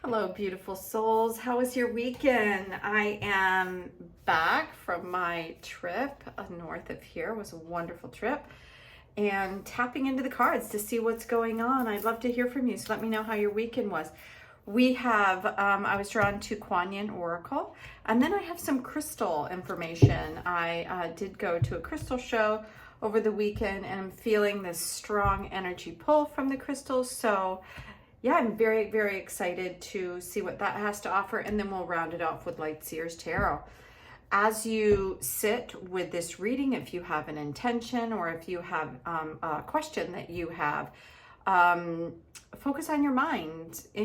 Hello, beautiful souls. How was your weekend? I am back from my trip north of here. It was a wonderful trip. And tapping into the cards to see what's going on. I'd love to hear from you. So let me know how your weekend was. We have, I was drawn to Kuan Oracle. And then I have some crystal information. I did go to a crystal show over the weekend and I'm feeling this strong energy pull from the crystals. So yeah, I'm very, very excited to see what that has to offer, and then we'll round it off with Light Seers Tarot. As you sit with this reading, if you have an intention or if you have a question that you have, focus on in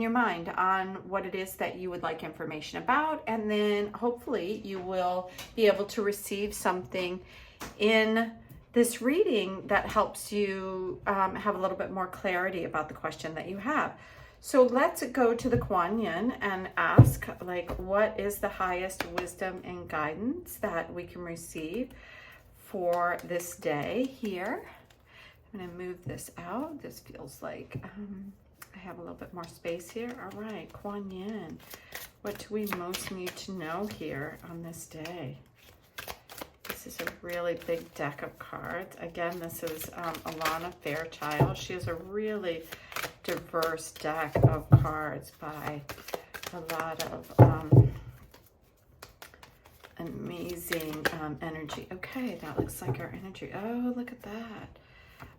your mind, on what it is that you would like information about, and then hopefully you will be able to receive something in this reading that helps you have a little bit more clarity about the question that you have. So let's go to the Kuan and ask, like, what is the highest wisdom and guidance that we can receive for this day here? I'm going to move this out. This feels like I have a little bit more space here. All right, Kuan Yin. What do we most need to know here on this day? This is a really big deck of cards. Again, this is Alana Fairchild. She has a really diverse deck of cards by a lot of amazing energy. Okay, that looks like our energy. Oh, look at that.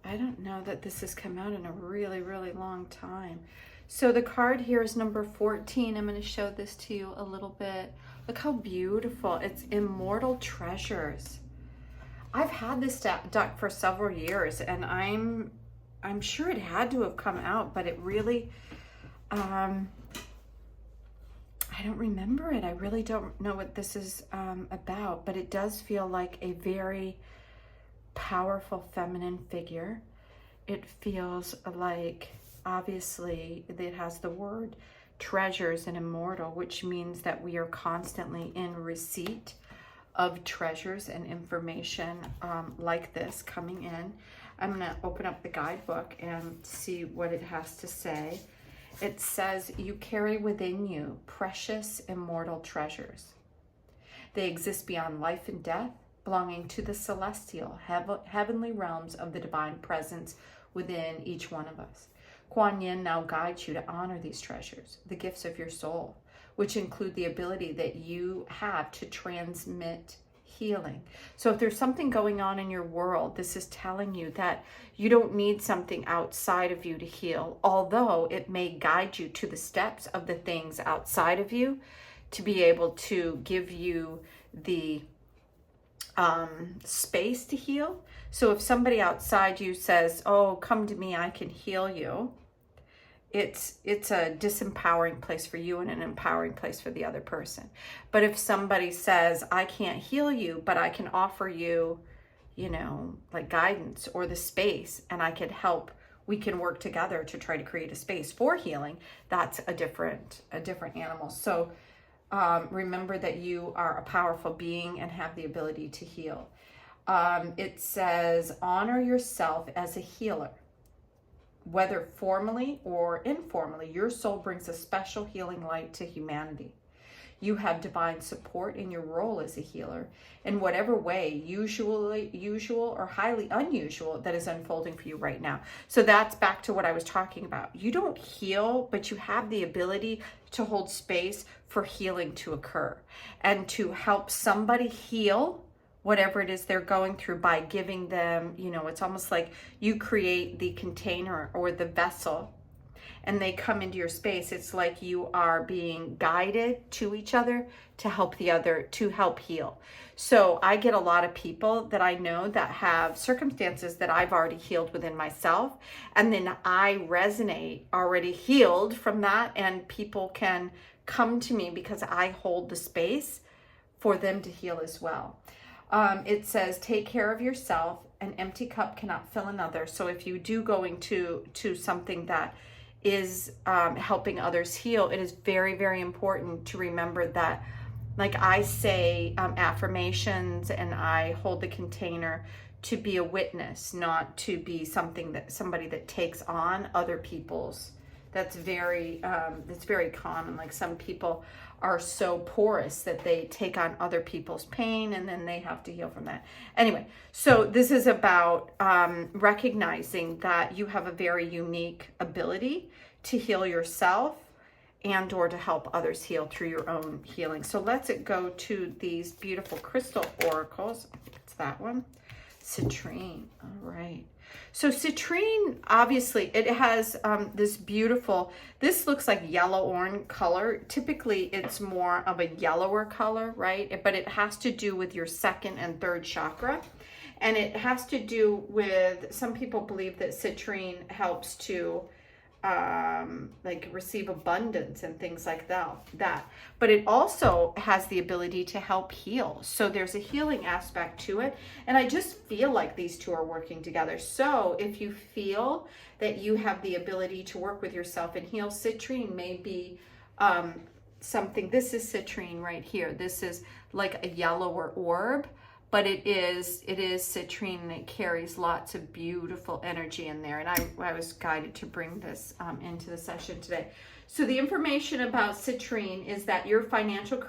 I don't know that this has come out in a really, really long time. So the card here is number 14. I'm going to show this to you a little bit. Look how beautiful. It's Immortal Treasures. I've had this deck for several years, and I'm sure it had to have come out, but it really, I don't remember it. I really don't know what this is about, but it does feel like a very powerful feminine figure. It feels like, obviously, it has the word treasures and immortal, which means that we are constantly in receipt of treasures and information like this coming in. I'm going to open up the guidebook and see what it has to say. It says, you carry within you precious immortal treasures. They exist beyond life and death, belonging to the celestial, heavenly realms of the divine presence within each one of us. Kuan Yin now guides you to honor these treasures, the gifts of your soul, which include the ability that you have to transmit healing. So if there's something going on in your world, this is telling you that you don't need something outside of you to heal, although it may guide you to the steps of the things outside of you to be able to give you the space to heal. So if somebody outside you says, oh, come to me, I can heal you, it's a disempowering place for you and an empowering place for the other person. But if somebody says, I can't heal you, but I can offer you, like guidance or the space, and I can help, we can work together to try to create a space for healing, that's a different animal. So remember that you are a powerful being and have the ability to heal. It says, honor yourself as a healer. Whether formally or informally, your soul brings a special healing light to humanity. You have divine support in your role as a healer in whatever way, usual or highly unusual, that is unfolding for you right now. So that's back to what I was talking about. You don't heal, but you have the ability to hold space for healing to occur and to help somebody heal whatever it is they're going through by giving them, it's almost like you create the container or the vessel and they come into your space. It's like you are being guided to each other to help the other, to help heal. So I get a lot of people that I know that have circumstances that I've already healed within myself. And then I resonate already healed from that. And people can come to me because I hold the space for them to heal as well. It says, take care of yourself. An empty cup cannot fill another. So if you do going to something that is helping others heal, it is very, very important to remember that, like I say affirmations and I hold the container to be a witness, not to be somebody that takes on other people's That's very common. Like some people are so porous that they take on other people's pain and then they have to heal from that. Anyway, so this is about recognizing that you have a very unique ability to heal yourself and or to help others heal through your own healing. So let's go to these beautiful crystal oracles. I think it's that one. Citrine. All right. So citrine, obviously, it has this beautiful, this looks like yellow-orange color. Typically, it's more of a yellower color, right? But it has to do with your second and third chakra. And it has to do with, some people believe that citrine helps to like receive abundance and things like that. But it also has the ability to help heal. So there's a healing aspect to it. And I just feel like these two are working together. So if you feel that you have the ability to work with yourself and heal, citrine may be something. This is citrine right here. This is like a yellower orb. But it is citrine, and it carries lots of beautiful energy in there. And I was guided to bring this into the session today. So the information about citrine is that your financial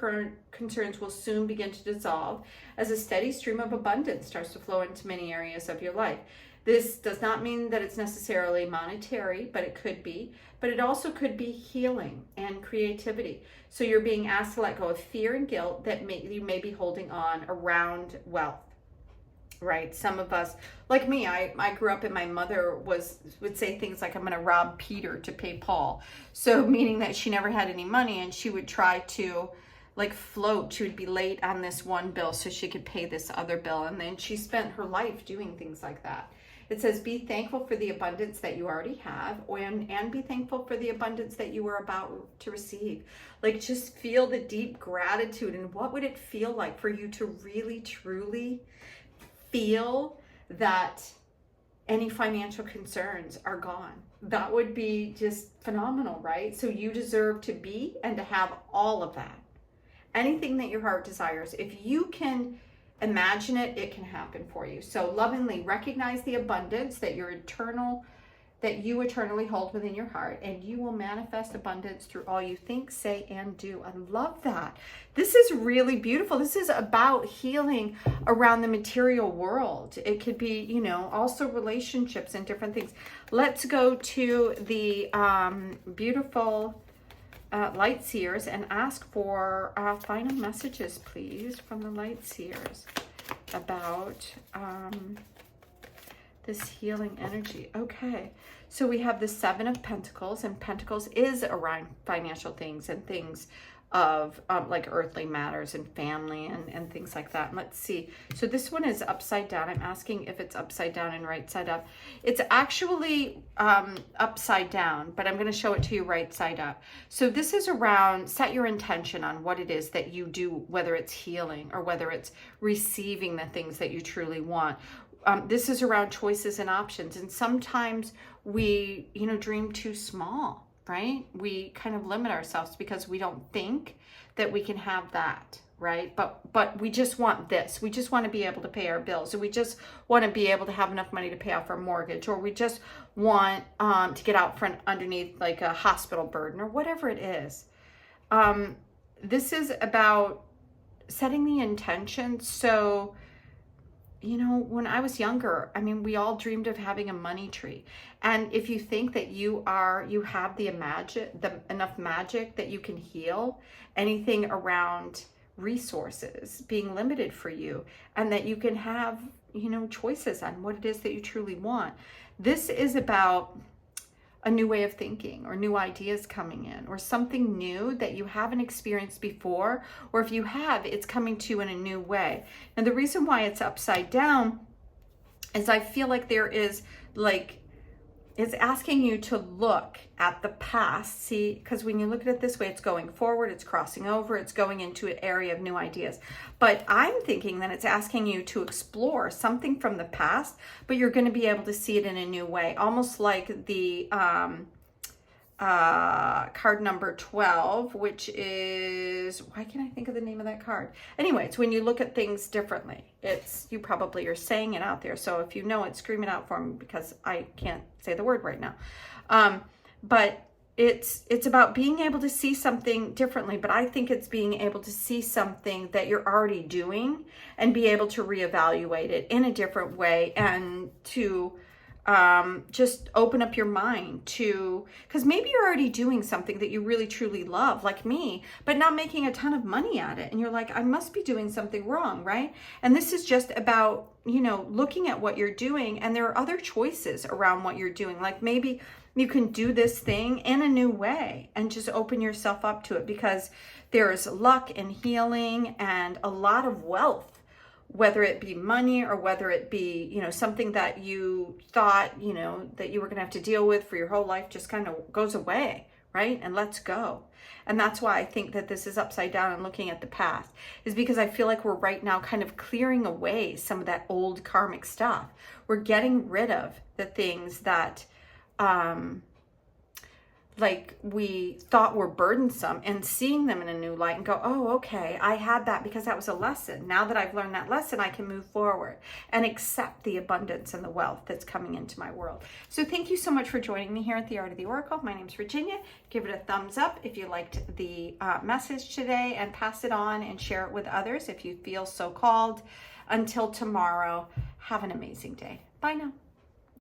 concerns will soon begin to dissolve as a steady stream of abundance starts to flow into many areas of your life. This does not mean that it's necessarily monetary, but it could be. But it also could be healing and creativity. So you're being asked to let go of fear and guilt that you may be holding on around wealth, right? Some of us, like me, I grew up and my mother would say things like, I'm going to rob Peter to pay Paul. So meaning that she never had any money and she would try to like float. She would be late on this one bill so she could pay this other bill. And then she spent her life doing things like that. It says, be thankful for the abundance that you already have, and be thankful for the abundance that you are about to receive. Like, just feel the deep gratitude. And what would it feel like for you to really, truly feel that any financial concerns are gone? That would be just phenomenal, right? So you deserve to be and to have all of that. Anything that your heart desires. If you can imagine it, it can happen for you. So lovingly recognize the abundance that you eternally hold within your heart, and you will manifest abundance through all you think, say, and do. I love that. This is really beautiful. This is about healing around the material world. It could be, also relationships and different things. Let's go to the beautiful light seers and ask for final messages, please, from the light seers about this healing energy. Okay, so we have the Seven of Pentacles, and Pentacles is around financial things and things of like earthly matters and family and things like that. And let's see. So this one is upside down. I'm asking if it's upside down and right side up. It's actually upside down, but I'm going to show it to you right side up. So this is around, set your intention on what it is that you do, whether it's healing or whether it's receiving the things that you truly want. This is around choices and options. And sometimes we, dream too small. Right? We kind of limit ourselves because we don't think that we can have that, right? But we just want this. We just want to be able to pay our bills. Or we just want to be able to have enough money to pay off our mortgage. Or we just want to get out from underneath like a hospital burden or whatever it is. This is about setting the intention. So, when I was younger, we all dreamed of having a money tree. And if you think that you have enough magic that you can heal anything around resources being limited for you, and that you can have, choices on what it is that you truly want. This is about a new way of thinking or new ideas coming in or something new that you haven't experienced before, or if you have, it's coming to you in a new way. And the reason why it's upside down is I feel like there is it's asking you to look at the past, see, because when you look at it this way, it's going forward, it's crossing over, it's going into an area of new ideas. But I'm thinking that it's asking you to explore something from the past, but you're going to be able to see it in a new way, almost like the card number 12, which is, why can't I think of the name of that card? Anyway, it's when you look at things differently. You probably are saying it out there. So if you know it, scream it out for me because I can't say the word right now. But it's about being able to see something differently, but I think it's being able to see something that you're already doing and be able to reevaluate it in a different way, and to just open up your mind to, because maybe you're already doing something that you really truly love, like me, but not making a ton of money at it. And you're like, I must be doing something wrong, right? And this is just about, you know, looking at what you're doing, and there are other choices around what you're doing. Like maybe you can do this thing in a new way and just open yourself up to it, because there's luck and healing and a lot of wealth, whether it be money or whether it be, you know, something that you thought, you know, that you were going to have to deal with for your whole life just kind of goes away, right? And lets go. And that's why I think that this is upside down and looking at the past, is because I feel like we're right now kind of clearing away some of that old karmic stuff. We're getting rid of the things that, like we thought were burdensome, and seeing them in a new light and go, oh, okay, I had that because that was a lesson. Now that I've learned that lesson, I can move forward and accept the abundance and the wealth that's coming into my world. So thank you so much for joining me here at the Art of the Oracle. My name's Virginia. Give it a thumbs up if you liked the message today, and pass it on and share it with others if you feel so called. Until tomorrow, have an amazing day. Bye now.